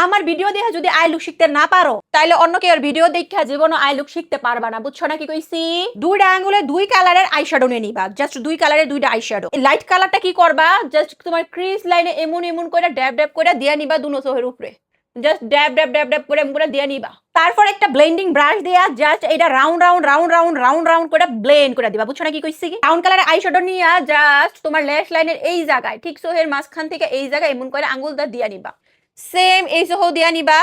আমার ভিডিও দেখে যদি আই লুক শিখতে না পারো তাহলে অন্য কেউ ভিডিও দেখে জীবনও আই লুক শিখতে পারবা না, বুঝছো না কি কইছি? দুইটা আঙ্গুলে দুই কালারের আইশ্যাডো নিয়ে নিবা, জাস্ট দুই কালারের দুইটা আইশ্যাডো। লাইট কালারটা কি করবা, জাস্ট তোমার ক্রিজ লাইনে এমন এমন করে ড্যাব ড্যাব করে দিয়ে নিবা দুনো চোখের উপরে, জাস্ট ড্যাব ড্যাব ড্যাব ড্যাব করে এমন করে দিয়ে নিবা। তারপর একটা ব্লেন্ডিং ব্রাশ দিয়া জাস্ট এটা round round round round round round করে ব্লেন্ড করে দিবা, বুঝছো না কি কইছি? ব্রাউন কালারের আইশ্যাডো নিয়ে জাস্ট তোমার ল্যাশ লাইনের এই জায়গায় ঠিক চোখের মাঝখান থেকে এই জায়গায় এমন করে আঙ্গুলটা দিয়ে নিবা, সেম এই চোখ দিয়া নিবা।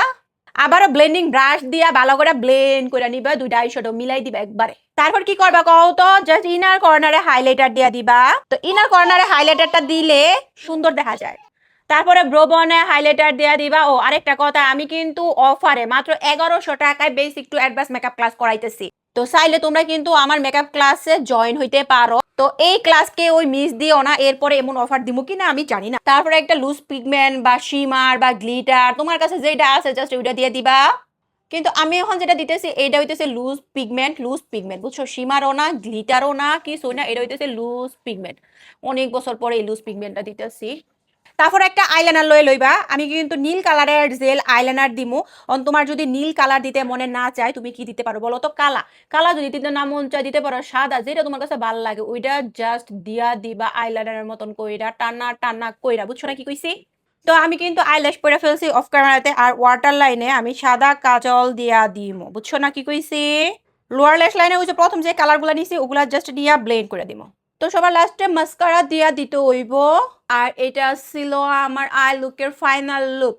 আবারও ব্লেন্ডিং ব্রাশ দিয়া ভালো করে ব্লেন্ড করে নিবা, দুইটা আইশ্যাডো মিলাই দিবা একবারে। তারপর কি করবা কও তো, জাস্ট ইনার কর্নারে হাইলাইটার দিয়া দিবা। তো ইনার কর্নারে হাইলাইটারটা দিলে সুন্দর দেখা যায়। তারপরে ব্রো বনে হাইলাইটার দেয়া দিবা। ও আরেকটা কথা, আমি কিন্তু অফারে মাত্র 1100 টাকায় basic to advance makeup class করাইতেছি। তো চাইলে তোমরা কিন্তু আমার মেকআপ ক্লাসে জয়েন হইতে পারো। তো এই ক্লাসকে ওই মিস দিও না, এরপরে এমন অফার দিব কিনা আমি জানি না। তারপরে একটা লুজ পিগমেন্ট বা শিমার বা গ্লিটার তোমার কাছে যেটা আছে জাস্ট ওইটা দিয়ে দিবা। কিন্তু আমি এখন যেটা দিতেছি এইটা হইতেছে লুজ পিগমেন্ট, বুঝছো? শিমারও না, গ্লিটারও না, কিছু না, এটা হইতেছে লুজ পিগমেন্ট। অনেক বছর পরে এই লুজ পিগমেন্টটা দিতেছি। তারপর একটা আইলাইনার লইবা। আমি কিন্তু নীল কালারের জেল আইলাইনার দিমু। তোমার যদি নীল কালার দিতে মনে না চায় তুমি কি দিতে পারো বলো তো? কালা। কালা যদি দিতে না মন চায় দিতে পারো সাদা, যেটা তোমার কাছে ভালো লাগে ওইটা জাস্ট দিয়া দিবা আইলাইনারের মতন কইরা, টানা টানা কইরা, বুঝছো না কি কইছি? তো আমি কিন্তু আইল্যাশ পরে ফেলছি অফ ক্যামেরাতে, আর ওয়াটার লাইনে আমি সাদা কাজল দিয়া দিমু, বুঝছো না কি কইছি? লোয়ার ল্যাশ লাইনে ওই যে প্রথম যে কালারগুলো নিছি ওগুলা জাস্ট দিয়া ব্লেন্ড করে দিমু। তো সবার লাস্টে মাস্কারা দিয়া দিতে হইব। আর এটা ছিল আমার আই লুকের ফাইনাল লুক।